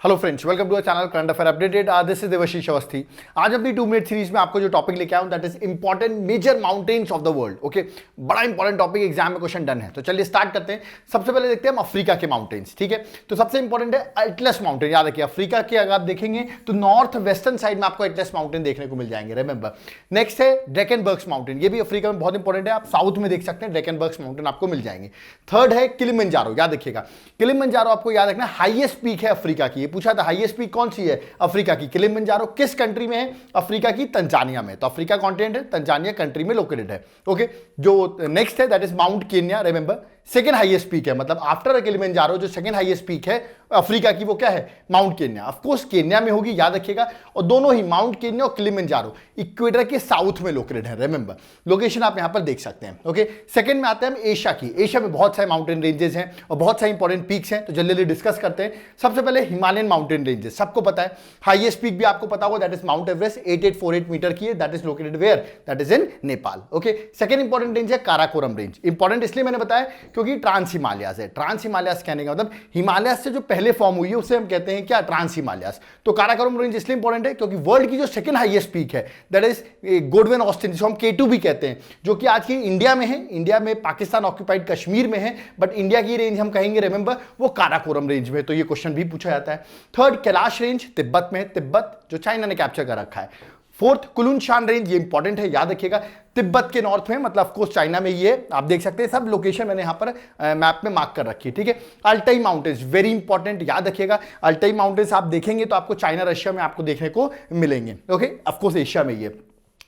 Hello friends, welcome to our channel current affair updated. This is Devashish Awasthi. आज अपनी 2 minute series में आपको जो टॉपिक लेके आया हूं that is important major mountains of the world. Okay, बड़ा इंपॉर्टेंट टॉपिक, एग्जाम में क्वेश्चन डन है। तो चलिए स्टार्ट करते हैं। सबसे पहले देखते हैं हम अफ्रीका के माउंटेन्स। ठीक है, तो सबसे इंपॉर्टेंट है अटलस माउंटेन। याद रखिए, अफ्रीका के अगर आप देखेंगे तो नॉर्थ वेस्टर्न साइड में आपको अटलस माउंटेन देखने को मिल जाएंगे। रिमेंबर, नेक्स्ट है ड्रैकेनबर्ग माउंटेन। ये भी अफ्रीका में बहुत इंपॉर्टेंट है, आप साउथ में देख सकते हैं ड्रैकेनबर्ग माउंटेन आपको मिल जाएंगे। थर्ड है किलिमंजारो। याद रखिएगा, किलिमंजारो आपको याद रखना हाईएस्ट पीक है अफ्रीका की। ये पूछा था हाईएस्ट पीक कौन सी है अफ्रीका की। किलिमंजारो किस कंट्री में है? अफ्रीका की तंजानिया में। तो अफ्रीका कॉन्टिनेंट है, तंजानिया कंट्री में लोकेटेड है। ओके, जो नेक्स्ट है that is mount Kenya. Remember, second highest peak है, मतलब आफ्टर किलिमंजारो जो सेकेंड हाईएस्ट पीक है अफ्रीका की वो क्या है? Mount Kenya. Of course Kenya में होगी, याद रखिएगा। और दोनों ही माउंट केन्या और किलिमंजारो इक्वेटर के साउथ में लोकेटेड है। रिमेंबर, लोकेशन आप यहां पर देख सकते हैं। ओके, सेकंड में आते हैं हम एशिया की। एशिया में बहुत सारे माउंटेन रेंजेस हैं और बहुत सारे इंपॉर्टेंट पीक्स हैं, तो जल्दी जल्दी डिस्कस करते हैं। सबसे पहले हिमालयन माउंटेन रेंजेस, सबको पता है। हाईएस्ट पीक भी आपको पता होगा, that is Mount Everest, 8848 metre की है। That is located where? That is in Nepal. Okay, second important range है काराकोरम रेंज। इंपॉर्टेंट इसलिए मैंने बताया क्योंकि ट्रांस हिमालयास है। ट्रांस हिमालयास कहने का मतलब हिमालयास से जो पहले फॉर्म हुई है उसे हम कहते हैं क्या? ट्रांस हिमालयास। तो काराकोरम रेंज इसलिए इंपॉर्टेंट है क्योंकि वर्ल्ड की जो सेकंड हाईएस्ट पीक है दैट इज गोडवेन ऑस्टिन, जिसको हम K2 भी कहते हैं, जो कि आज की इंडिया में है। इंडिया में पाकिस्तान ऑक्यूपाइड कश्मीर में है, बट इंडिया की रेंज हम कहेंगे रिमेंबर वो काराकोरम रेंज में। तो ये क्वेश्चन भी पूछा जाता है। थर्ड कैलाश रेंज तिब्बत में है, तिब्बत जो चाइना ने कैप्चर कर रखा है। फोर्थ कुलुनशान रेंज, ये इंपॉर्टेंट है, याद रखिएगा, तिब्बत के नॉर्थ में, मतलब ऑफ कोर्स चाइना में ये आप देख सकते हैं। सब लोकेशन मैंने यहां पर मैप में मार्क कर रखी है। ठीक है, अल्टाई माउंटेन्स वेरी इंपॉर्टेंट, याद रखिएगा। अल्टाई माउंटेन्स आप देखेंगे तो आपको चाइना रशिया में आपको देखने को मिलेंगे। ओके, ऑफ कोर्स एशिया में ये।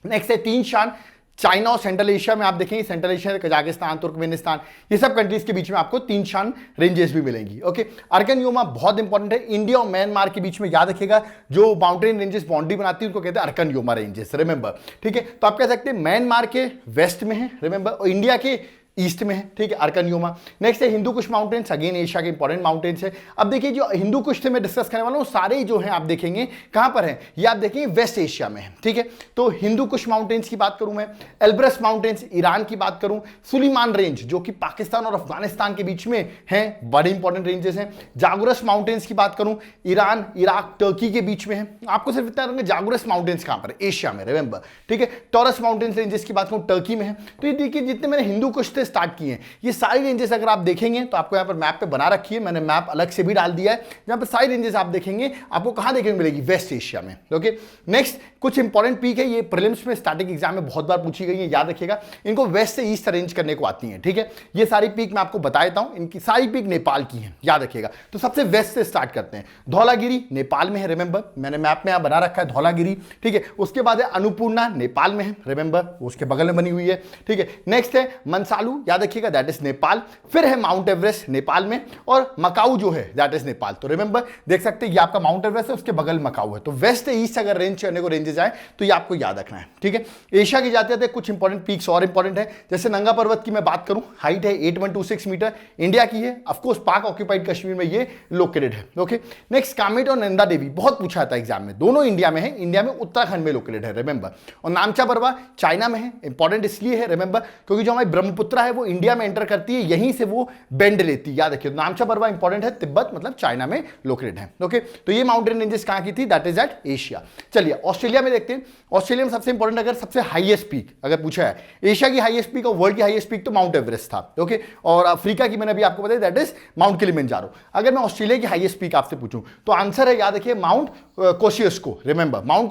नेक्स्ट है तीन शान, चाइना और सेंट्रल एशिया में आप देखेंगे, सेंट्रल एशिया कजाकिस्तान, तुर्कमेनिस्तान, ये सब कंट्रीज के बीच में आपको तीन शान रेंजेस भी मिलेंगी। ओके, अर्कन योमा बहुत इंपॉर्टेंट है। इंडिया और म्यांमार के बीच में, याद रखिएगा, जो माउंटेन रेंजेस बाउंड्री बनाती है उनको कहते हैं अर्कन योमा रेंजेस। रिमेंबर, ठीक है, तो आप कह सकते हैं म्यांमार के वेस्ट में है, रिमेंबर, और इंडिया के ईस्ट में है। ठीक है, अर्कन योमा। नेक्स्ट है Hindu Kush mountains, again Asia के इंपॉर्टेंट माउंटेन्स है। अब देखिए, जो हिंदू कुश से मैं डिस्कस करने वाला हूं सारे जो हैं आप देखेंगे कहां पर हैं, ये आप देखेंगे वेस्ट एशिया में है। ठीक है, तो हिंदू कुश माउंटेन्स की बात करूं मैं, एल्ब्रस माउंटेन्स ईरान की बात करूं, सुलेमान रेंज जो कि पाकिस्तान और अफगानिस्तान के बीच में है, बड़े इंपॉर्टेंट रेंजेस हैं। जागुरस माउंटेन्स की बात करूं, ईरान, इराक, टर्की के बीच में है। आपको सिर्फ इतना रहेंगे जागुरस माउंटेन्स कहां पर? एशिया में। रिमेंबर, ठीक है, टॉरस माउंटेन्स रेंजेस की बात करूं टर्की में है। तो ये देखिए, जितने मैंने हिंदू कुश स्टार्ट किए हैं ये सारी रेंजेस अगर आप देखेंगे तो आपको यहां पर मैप पे बना रखी है, मैंने मैप अलग से भी डाल दिया है, जहां पर सारी रेंजेस आप देखेंगे आपको कहां देखने को मिलेगी? वेस्ट एशिया में। ओके, नेक्स्ट कुछ इंपॉर्टेंट पीक है, ये प्रीलिम्स में स्टैटिक एग्जाम में बहुत बार पूछी गई है, याद रखिएगा। इनको वेस्ट से ईस्ट अरेंज करने को आती है। ठीक है, ये सारी पीक मैं आपको बता देता हूं, इनकी सारी पीक नेपाल की है, याद रखिएगा। तो सबसे वेस्ट से स्टार्ट करते हैं। धौलागिरी नेपाल में है, रिमेंबर, मैंने मैप में यहां बना रखा है धौलागिरी। ठीक है, उसके बाद है अन्नपूर्णा नेपाल में है, रिमेंबर, उसके बगल में बनी हुई है। ठीक है, नेक्स्ट है मनसालू, याद रखिएगा, दैट इज नेपाल। फिर है माउंट एवरेस्ट नेपाल में, और मकाऊ जो है दैट इज नेपाल। तो रिमेंबर, देख सकते हैं ये आपका माउंट एवरेस्ट है, उसके बगल मकाऊ है। तो वेस्ट से ईस्ट अगर रेंज करने को रेंजेस आए तो ये आपको याद रखना है। ठीक है, एशिया की जाते जाते कुछ इंपॉर्टेंट पीक्स और इंपॉर्टेंट है, जैसे नंगा पर्वत की मैं बात करूं, हाइट है 8126 मीटर, इंडिया की है, ऑफ कोर्स पाक ऑक्यूपाइड कश्मीर में ये लोकेटेड है। ओके, नेक्स्ट कामेट और नंदा देवी, बहुत पूछा था एग्जाम में, दोनों इंडिया में है, इंडिया में उत्तराखंड में लोकेटेड है, रिमेंबर। और नामचा बरवा चाइना में है, इंपॉर्टेंट इसलिए है रिमेंबर क्योंकि जो हमारी ब्रह्मपुत्रा है वो इंडिया में एंटर करती है, यहीं से वो बेंड लेती है, याद रखिए। नामचा बरवा इंपॉर्टेंट है, तिब्बत मतलब चाइना में लोकेटेड है। ओके, तो ये माउंटेन रेंजेस कहां की थी? That is at Asia. चलिए ऑस्ट्रेलिया में देखते हैं। ऑस्ट्रेलिया में सबसे इंपॉर्टेंट अगर सबसे हाईएस्ट पीक अगर पूछा है, एशिया की हाईएस्ट पीक और वर्ल्ड की हाईएस्ट पीक तो माउंट एवरेस्ट था। ओके, और अफ्रीका की मैंने अभी आपको बताया दैट इज माउंट किलिमंजारो। अगर मैं ऑस्ट्रेलिया की हाईएस्ट पीक आपसे पूछूं तो आंसर है, याद रखिए, माउंट कोशियोस्को। रिमेंबर, माउंट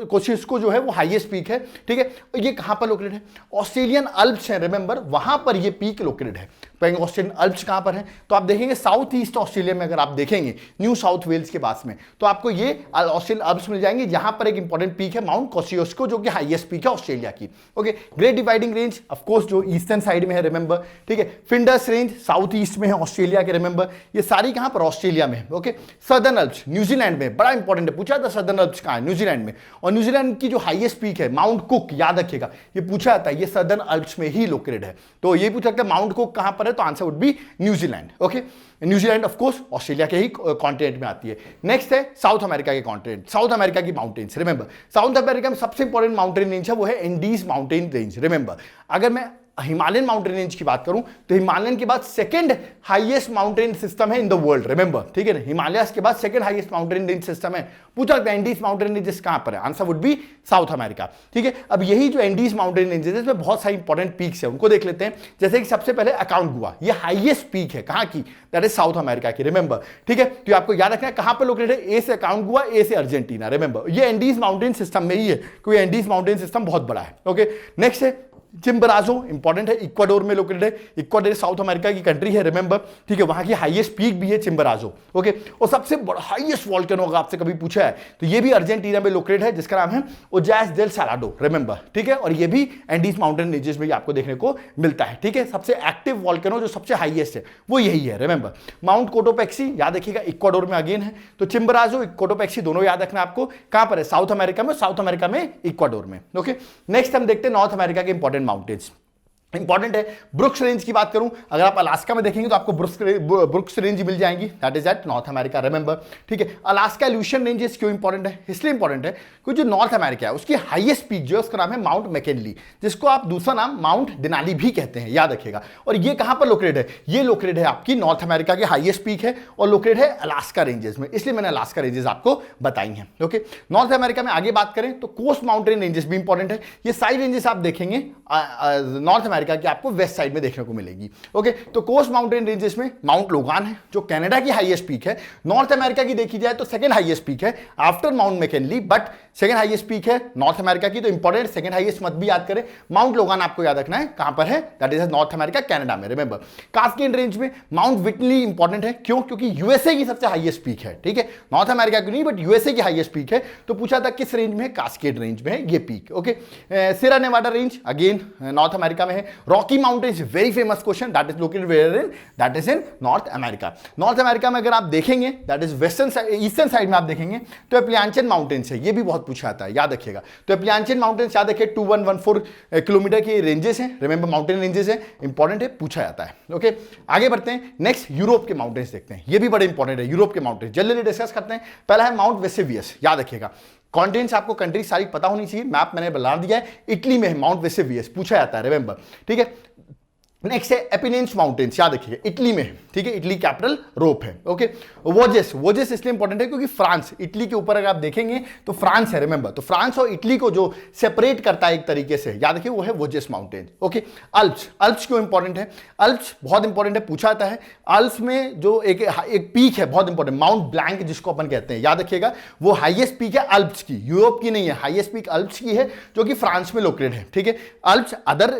कोशियोस्को जो है वो हाईएस्ट पीक है। ठीक है, ये कहां पर लोकेटेड है? ऑस्ट्रेलियन अल्प्स है, रिमेंबर, वहां पर ये पीक लोकेटेड है। ऑस्ट्रेलियन अल्प्स कहां पर है? तो आप देखेंगे साउथ ईस्ट ऑस्ट्रेलिया में, अगर आप देखेंगे न्यू साउथ वेल्स के पास में, तो आपको ये ऑस्ट्रेलियन अल्प्स मिल जाएंगे, जहां पर एक इंपॉर्टेंट पीक है माउंट कोशियोस्को जो कि हाईएस्ट पीक है ऑस्ट्रेलिया की। Okay, great dividing range of course जो ईस्टर्न साइड में है, रिमेंबर, ठीक है। फिंडस रेंज साउथ ईस्ट में है ऑस्ट्रेलिया के, रिमेंबर, ये सारी कहां पर? ऑस्ट्रेलिया में है। ओके, सदर्न अल्प्स न्यूजीलैंड में, बड़ा इंपॉर्टेंट है, पूछा था सदर्न अल्प्स कहां है? न्यूजीलैंड में। और न्यूजीलैंड की जो हाईएस्ट पीक है माउंट कुक, याद रखिएगा, ये पूछा जाता है, ये सदर्न अल्प्स में ही लोकेटेड है। तो ये पूछ सकते हैं माउंट कुक कहां पर है, तो answer would be New Zealand. Okay, New Zealand of course Australia के ही कॉन्टिनेंट में आती है। नेक्स्ट है साउथ अमेरिका के कॉन्टिनेंट, साउथ अमेरिका की माउंटेन्स। रिमेंबर, साउथ अमेरिका में सबसे इंपॉर्टेंट माउंटेन रेंज है वो है एंडीज माउंटेन रेंज। रिमेंबर, अगर मैं हिमालयन माउंटेन रेंज की बात करूं तो हिमालयन के बाद सेकंड हाईएस्ट माउंटेन सिस्टम है इन द वर्ल्ड, रिमेंबर, ठीक है ना, हिमालयस के बाद second highest mountain range system है। पूछा एंडीज माउंटेन रेंजेस कहां पर है, answer would be south America, ठीक है। अब यही जो एंडीज माउंटेन रेंजेस है इसमें बहुत सारी इंपॉर्टेंट पीक्स है, उनको देख लेते हैं। जैसे कि सबसे पहले अकाउंटगुआ, ये हाईएस्ट पीक है कहां की, दैट इज साउथ अमेरिका की, रिमेंबर, ठीक है। तो आपको याद रखना है कहां पर लोकेटेड है, ए से अकाउंटगुआ, ए से अर्जेंटीना, रिमेंबर, ये एंडीज माउंटेन सिस्टम में ही है क्योंकि एंडीज माउंटेन सिस्टम बहुत बड़ा है, ओके। नेक्स्ट है चिम्बराजो, इंपॉर्टेंट है, इक्वाडोर में लोकेटेड है, इक्वाडोर साउथ अमेरिका की कंट्री है, रिमेंबर, ठीक है, वहां की हाईएस्ट पीक भी है चिम्बराजो, ओके। और सबसे बड़ा हाईएस्ट वॉल्केनो अगर आपसे कभी पूछा है तो ये भी अर्जेंटीना में लोकेटेड है, जिसका नाम है ओजास डेल सालाडो, रिमेंबर, ठीक है। और ये भी एंडीज माउंटेन रेंजेस में आपको देखने को मिलता है, ठीक है। सबसे एक्टिव वॉल्केनो जो सबसे हाईएस्ट है वो यही है, रिमेंबर। माउंट कोटोपेक्सी याद रखिएगा, इक्वाडोर में अगेन है, तो चिम्बराजो कोटोपेक्सी दोनों याद रखना आपको, कहां पर है, साउथ अमेरिका में, साउथ अमेरिका में इक्वाडोर में, ओके। नेक्स्ट हम देखते हैं नॉर्थ अमेरिका के इंपॉर्टेंट माउंटेन्स, इंपॉर्टेंट है। ब्रुक्स रेंज की बात करूं, अगर आप अलास्का में देखेंगे तो आपको ब्रुक्स रेंज मिल जाएंगी, that is at North America, remember, ठीक है। अलास्का एल्यूशन रेंजेस क्यों इंपॉर्टेंट है, इसलिए इंपॉर्टेंट है क्योंकि जो नॉर्थ अमेरिका है उसकी हाईएस्ट पीक जो है उसका नाम है माउंट मैकिनली, जिसको आप दूसरा नाम माउंट डेनाली भी कहते हैं, याद रखिएगा। और ये कहां पर लोकेटेड है, ये लोकेटेड है आपकी नॉर्थ अमेरिका की हाईएस्ट पीक है और लोकेटेड है अलास्का रेंजेस में, इसलिए मैंने अलास्का रेंजेस आपको बताई हैं, ओके। नॉर्थ अमेरिका में आगे बात करें तो कोस्ट माउंटेन रेंजेस भी इंपॉर्टेंट है। ये सारी रेंजेस आप देखेंगे नॉर्थ अमेरिका की आपको वेस्ट साइड में देखने को मिलेगी, ओके। तो कोस्ट माउंटेन रेंजेस में माउंट लोगान है जो कनाडा की हाईएस्ट पीक है, नॉर्थ अमेरिका की देखी जाए तो सेकंड हाईएस्ट पीक है after mount McKinley, but second highest peak है नॉर्थ अमेरिका की, तो इंपॉर्टेंट सेकंड हाईएस्ट मत भी याद करें, माउंट लोगान आपको याद रखना है कहां पर है, that is north America, Canada में, रिमेंबर। कास्केड रेंज में माउंट विटनी इंपॉर्टेंट है, क्यों, क्योंकि यूएसए की सबसे हाईएस्ट पीक है, ठीक है, नॉर्थ अमेरिका की नहीं बट यूएसए की हाईएस्ट पीक है। तो पूछा था किस रेंज में है, कास्केड रेंज में है ये peak, okay. Sierra Nevada range again North America में है। Rocky Mountains, very famous question, that is located where in, that is in North America. North America में अगर आप देखेंगे that is western eastern side में आप देखेंगे तो एप्लियांचन माउंटेन्स है, ये भी बहुत पूछा जाता है, याद रखिएगा। तो एप्लियांचन माउंटेन्स याद रखिए 2114 किलोमीटर की रेंजेस हैं, रिमेंबर, माउंटेन रेंजेस है, इंपॉर्टेंट है, पूछा जाता है, ओके। आगे बढ़ते हैं, नेक्स्ट यूरोप के माउंटेन्स देखते हैं, ये भी बड़े इंपॉर्टेंट है, यूरोप के माउंटेन्स जल्दी डिस्कस करते हैं। पहला है माउंट वेसुवियस, याद रखिएगा, कॉन्टिनेंट्स आपको कंट्री सारी पता होनी चाहिए, मैप मैंने बना दिया है, इटली में है माउंट वेसुवियस, पूछा जाता है, रिमेंबर, ठीक है। नेक्स्ट है एपिनेंस माउंटेन्स, याद रखिए इटली में, ठीक है, इटली कैपिटल रोम है, ओके। वोजेस, वोजेस इसलिए इंपॉर्टेंट है क्योंकि फ्रांस, इटली के ऊपर अगर आप देखेंगे तो फ्रांस है, रिमेंबर, तो फ्रांस और इटली को जो सेपरेट करता है एक तरीके से, याद रखिए वो है वोजेस माउंटेन, ओके। अल्प्स, अल्प्स क्यों इंपॉर्टेंट है, अल्प्स बहुत इंपॉर्टेंट है, पूछा जाता है। अल्प्स में जो एक पीक है बहुत इंपॉर्टेंट, माउंट ब्लैंक जिसको अपन कहते हैं, याद रखिएगा, वो हाईएस्ट पीक है अल्प्स की, यूरोप की नहीं है, हाईएस्ट पीक अल्प्स की है जो कि फ्रांस में लोकेटेड है, ठीक है। अल्प्स अदर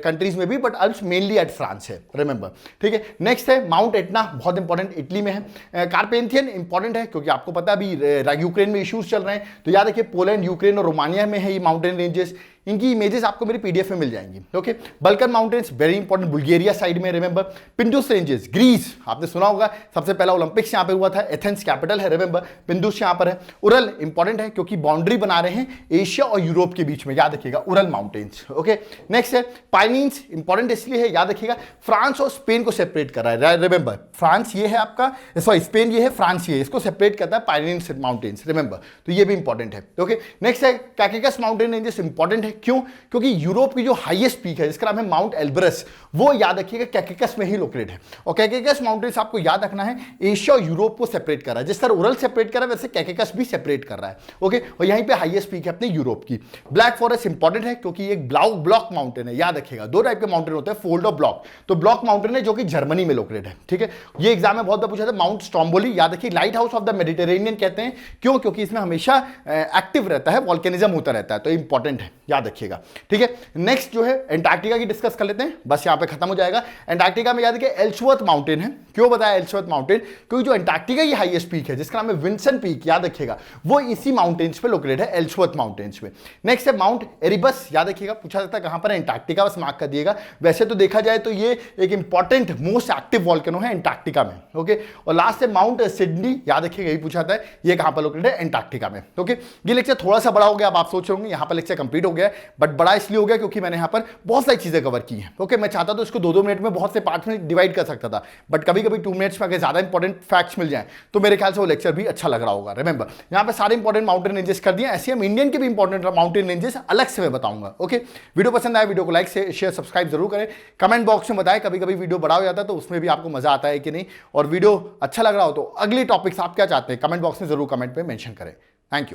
कंट्रीज में भी but Alps mainly eight France है, रिमेंबर, ठीक है। नेक्स्ट है माउंट एटना, बहुत इंपॉर्टेंट, इटली में है। कार्पेंथियन इंपॉर्टेंट है क्योंकि आपको पता है अभी यूक्रेन में इश्यूज चल रहे हैं, तो याद रखिए पोलैंड, यूक्रेन और रोमानिया में है ये माउंटेन रेंजेस, इनकी इमेजेस आपको मेरी पीडीएफ में मिल जाएंगी, okay. Balkan mountains very important, Bulgaria side में, रिमेंबर। पिंडुस रेंजेस, ग्रीस, आपने सुना होगा सबसे पहला ओलंपिक्स यहां पे हुआ था, एथेंस कैपिटल है, रिमेंबर, पिंडुस यहां पर है। उरल इंपॉर्टेंट है क्योंकि बाउंड्री बना रहे हैं एशिया और यूरोप के बीच में, याद रखिएगा उरल माउंटेन्स, ओके। नेक्स्ट है पाइनीन्स, इंपॉर्टेंट इसलिए है, याद रखिएगा फ्रांस और स्पेन को सेपरेट कर रहा है, रिमेंबर, फ्रांस ये है आपका, सॉरी स्पेन ये है, फ्रांस ये है, इसको सेपरेट करता है पाइनीन्स माउंटेन्स, रिमेंबर, तो ये भी इंपॉर्टेंट है, ओके। नेक्स्ट है कैकेकस माउंटेन रेंजेस, इंपॉर्टेंट है, क्यों, क्योंकि यूरोप की जो हाईएस्ट पीक है जिसका नाम है माउंट एल्ब्रस, वो याद रखिएगा कैकेकस में ही लोकेटेड है, और कैकेकस माउंटेन्स आपको याद रखना है एशिया और यूरोप को सेपरेट कर रहा है, जिस तरह उरल सेपरेट कर रहा है वैसे कैकेकस भी सेपरेट कर रहा है, ओके। और यहीं पे हाईएस्ट पीक है अपने यूरोप की। ब्लैक फॉरेस्ट इंपॉर्टेंट है क्योंकि एक ब्लॉक माउंटेन है, याद रखिएगा, दो टाइप के माउंटेन होते हैं, फोल्ड और ब्लॉक, तो ब्लॉक माउंटेन है जो कि जर्मनी में लोकेटेड है, ठीक है। ये एग्जाम में बहुत बार पूछा था। माउंट स्ट्रोम्बोली, याद रखिए light house of the Mediterranean कहते हैं, क्यों, क्योंकि इसमें हमेशा एक्टिव रहता है, वॉल्केनिज्म होता रहता है, तो इंपॉर्टेंट है, याद रखिएगा, ठीक है। नेक्स्ट जो है एंटार्क्टिका की डिस्कस कर लेते हैं, बस यहां पे खत्म हो जाएगा। एंटार्क्टिका में याद रखिए एल्सवर्थ माउंटेन है, क्यों बताया एल्सवर्थ माउंटेन, क्योंकि जो एंटार्क्टिका की हाईएस्ट पीक है जिसका नाम है विंसन पीक, याद रखिएगा, वो इसी माउंटेन्स पे लोकेटेड है, एल्सवर्थ माउंटेन्स पे। नेक्स्ट है माउंट एरिबस, याद रखिएगा, पूछा जाता है कहां पर है, एंटार्क्टिका, बस मार्क कर दिएगा। वैसे तो देखा जाए तो ये एक इंपॉर्टेंट मोस्ट एक्टिव वॉल्केनो है एंटार्क्टिका में, ओके। और लास्ट है माउंट सिडनी, याद रखिएगा, यही पूछा जाता है, ये कहां पर लोकेटेड है, एंटार्क्टिका में, ओके। ये लेक्चर थोड़ा सा बड़ा हो गया, अब आप सोच रहे होंगे यहां पर लेक्चर कंप्लीट हो गया, बट बड़ा इसलिए हो गया क्योंकि मैंने यहाँ पर बहुत सारी चीजें कवर की हैं। ओके, मैं चाहता तो इसको 2-2 मिनट में बहुत से पार्ट्स में डिवाइड कर सकता था, बट कभी कभी 2 मिनट्स में अगर ज्यादा इंपॉर्टेंट फैक्ट्स मिल जाए तो मेरे ख्याल से वो लेक्चर भी अच्छा लग रहा होगा। रिमेंबर, यहाँ पे सारे इंपॉर्टेंट माउंटेन रेंजेस कर दिए, ऐसे हम इंडियन के भी इंपॉर्टेंट माउंटेन रेंजेस अलग से मैं बताऊंगा। ओके, वीडियो पसंद आया वीडियो को लाइक शेयर सब्सक्राइब जरूर करें। कमेंट बॉक्स में बताएं कभी कभी वीडियो बड़ा हो जाता है तो उसमें भी आपको मजा आता है कि नहीं, और वीडियो अच्छा लग रहा हो तो अगली टॉपिक्स आप क्या चाहते हैं कमेंट बॉक्स में जरूर कमेंट पे मेंशन करें। Thank you.